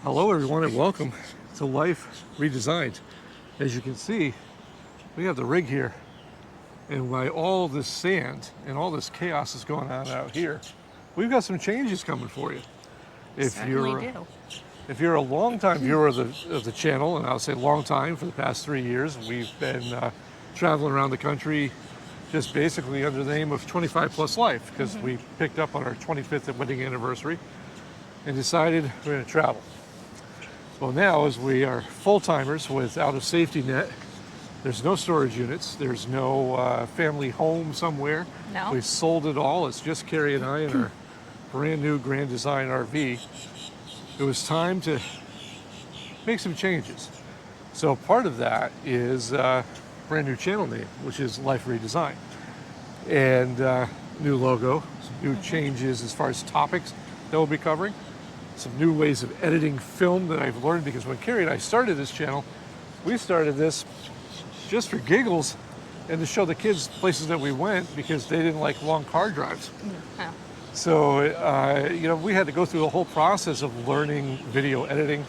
Hello everyone and welcome to Life Redesigned. As you can see, we have the rig here, and while all this sand and all this chaos is going on out here, we've got some changes coming for you. If you're a long-time viewer of the channel, and I'll say long time, for the past 3 years, we've been traveling around the country just basically under the name of 25 Plus Life, because we picked up on our 25th wedding anniversary and decided we're going to travel. Well, now, as we are full-timers without a safety net, there's no storage units, there's no family home somewhere. No. We sold it all. It's just Carrie and I in our brand new Grand Design RV. It was time to make some changes. So part of that is brand new channel name, which is Life Redesigned. And new logo, some new changes as far as topics that we'll be covering. Some new ways of editing film that I've learned, because when Carrie and I started this channel, we started this just for giggles and to show the kids places that we went, because they didn't like long car drives. Yeah. So, we had to go through the whole process of learning video editing,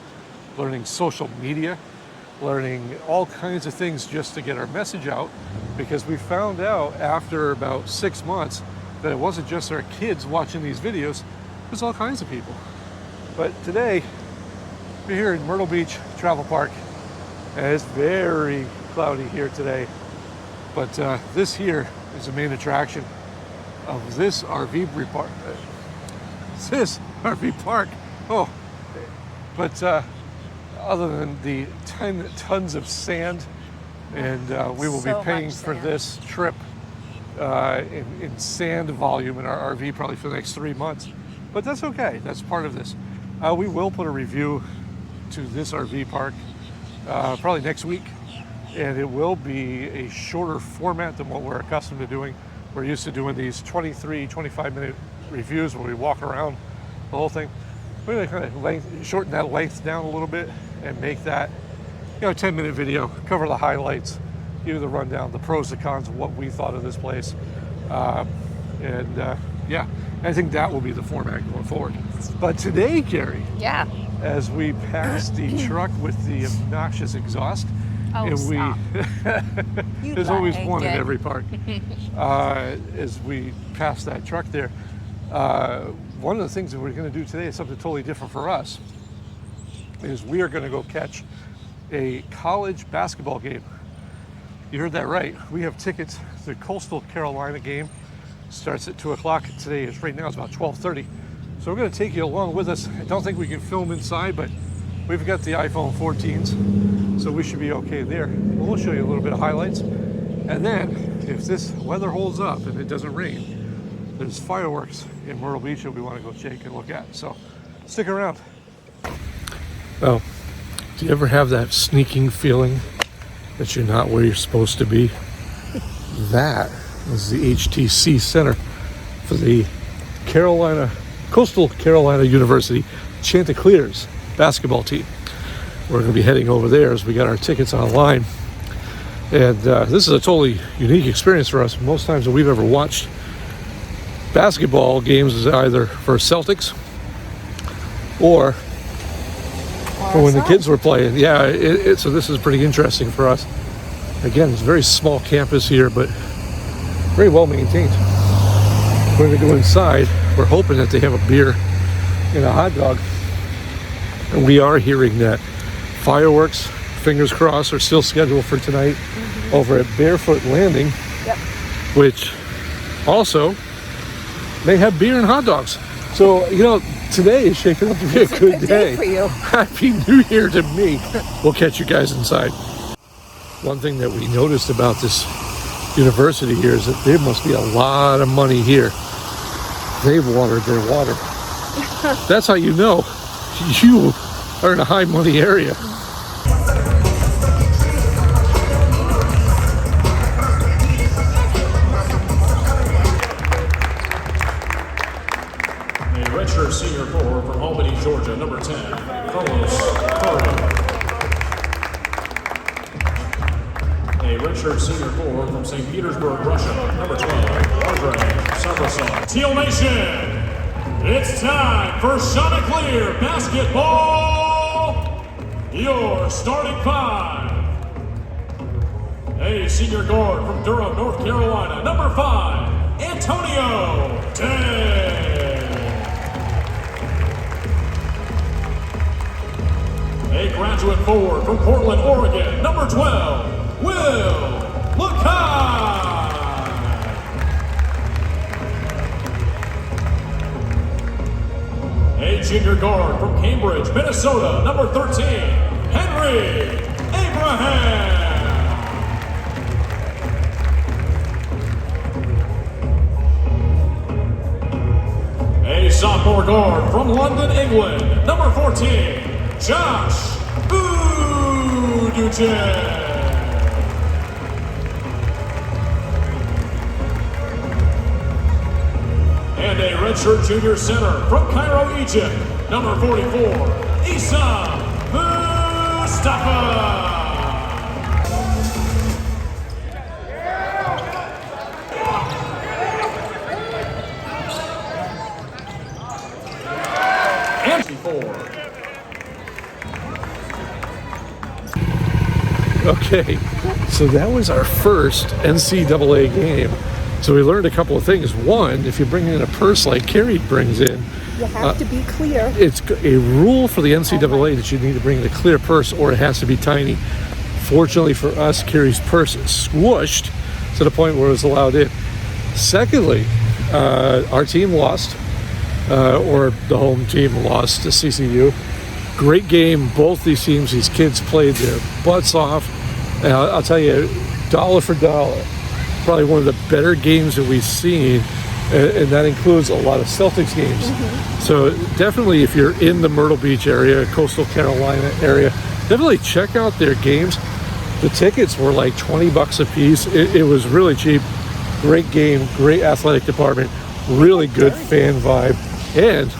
learning social media, learning all kinds of things just to get our message out, because we found out after about 6 months that it wasn't just our kids watching these videos, it was all kinds of people. But today, we're here in Myrtle Beach Travel Park, and it's very cloudy here today. But this here is the main attraction of this RV park. This RV park. Oh, but other than the tons of sand, and we will be paying for this trip in sand volume in our RV probably for the next 3 months. But that's okay. That's part of this. We will put a review to this RV park probably next week, and it will be a shorter format than what we're accustomed to doing. We're used to doing these 23, 25-minute reviews where we walk around the whole thing. We're going to kind of shorten that length down a little bit and make that, a 10-minute video, cover the highlights, give you the rundown, the pros and cons of what we thought of this place. I think that will be the format going forward. But today, Carrie, as we pass the truck with the obnoxious exhaust, Stop. There's always one in every park. As we pass that truck there, one of the things that we're going to do today is something totally different for us. Is we are going to go catch a college basketball game. You heard that right. We have tickets to the Coastal Carolina game. Starts at 2 o'clock. Today is right now it's about 12:30. So we're going to take you along with us. I don't think we can film inside, but we've got the iPhone 14s, so we should be okay there. We'll show you a little bit of highlights. And then, if this weather holds up and it doesn't rain, there's fireworks in Myrtle Beach that we want to go take and look at. So stick around. Well, do you ever have that sneaking feeling that you're not where you're supposed to be? That is the HTC Center for the Coastal Carolina University Chanticleers basketball team. We're going to be heading over there as we got our tickets online. And this is a totally unique experience for us. Most times that we've ever watched basketball games is either for Celtics or when the kids were playing. Yeah, so this is pretty interesting for us. Again, it's a very small campus here, but very well maintained. We're going to go inside. We're hoping that they have a beer and a hot dog. And we are hearing that fireworks, fingers crossed, are still scheduled for tonight over at Barefoot Landing, which also may have beer and hot dogs. So, today is shaping up to be a good day for you. Happy New Year to me. We'll catch you guys inside. One thing that we noticed about this university here is that there must be a lot of money here. They've watered their water. That's how you know you are in a high money area. A redshirt senior forward from Albany, Georgia, number 10, Carlos Correa. A redshirt senior forward from St. Petersburg, Russia, number 12, Andrei Sabrasov. Teal Nation, it's time for Chanticleer Basketball your starting five. A senior guard from Durham, North Carolina, number 5, Antonio Day. A graduate forward from Portland, Oregon, number 12, Will Lakai. A junior guard from Cambridge, Minnesota, number 13, Henry Abraham. A sophomore guard from London, England, number 14, Josh Uduce. And a redshirt junior center from Cairo, Egypt, number 44, Issa Mustafa. And 4. Okay, so that was our first NCAA game. So we learned a couple of things. One, if you bring in a purse like Carrie brings in, you have to be clear. It's a rule for the NCAA that you need to bring in a clear purse or it has to be tiny. Fortunately for us, Carrie's purse is squished to the point where it was allowed in. Secondly, our team lost, or the home team lost to CCU. Great game. Both these teams, these kids played their butts off. And I'll tell you, dollar for dollar, probably one of the better games that we've seen, and that includes a lot of Celtics games. Mm-hmm. So definitely, if you're in the Myrtle Beach area, coastal Carolina area, definitely check out their games. The tickets were like $20 a piece. It was really cheap. Great game, great athletic department, really good fan vibe, and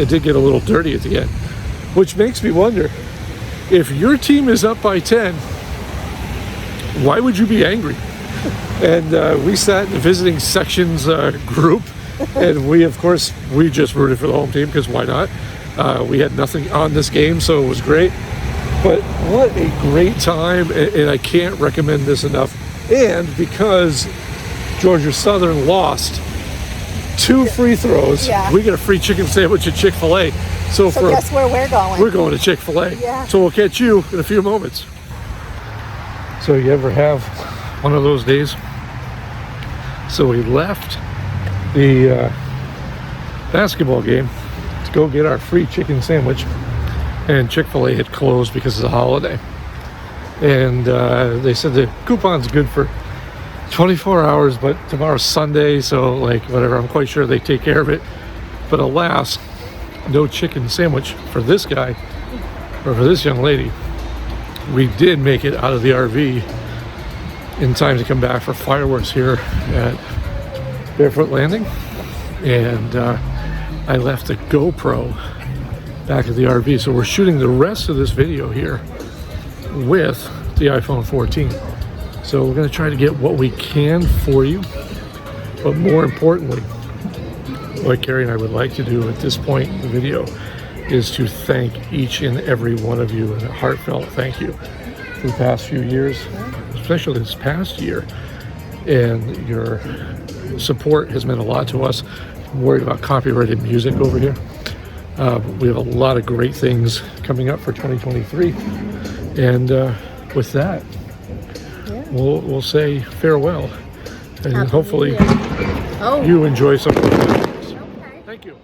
it did get a little dirty at the end, which makes me wonder, if your team is up by 10, why would you be angry? And we sat in the visiting sections group, and we just rooted for the home team, because why not? We had nothing on this game, so it was great. But what a great time, and I can't recommend this enough. And because Georgia Southern lost 2 free throws, we get a free chicken sandwich at Chick-fil-A. So guess where we're going? We're going to Chick-fil-A. Yeah. So we'll catch you in a few moments. So you ever have one of those days? So we left the basketball game to go get our free chicken sandwich, and Chick-fil-A had closed because it's a holiday. And they said the coupon's good for 24 hours, but tomorrow's Sunday, so like whatever, I'm quite sure they take care of it. But alas, no chicken sandwich for this guy, or for this young lady. We did make it out of the RV in time to come back for fireworks here at Barefoot Landing, and I left the GoPro back at the RV, so we're shooting the rest of this video here with the iPhone 14. So we're going to try to get what we can for you, but more importantly, what Carrie and I would like to do at this point in the video is to thank each and every one of you, and a heartfelt thank you for the past few years, especially this past year. And your support has meant a lot to us. I'm worried about copyrighted music over here. We have a lot of great things coming up for 2023. And with that, we'll say farewell. And hopefully you enjoy some of the videos. Thank you.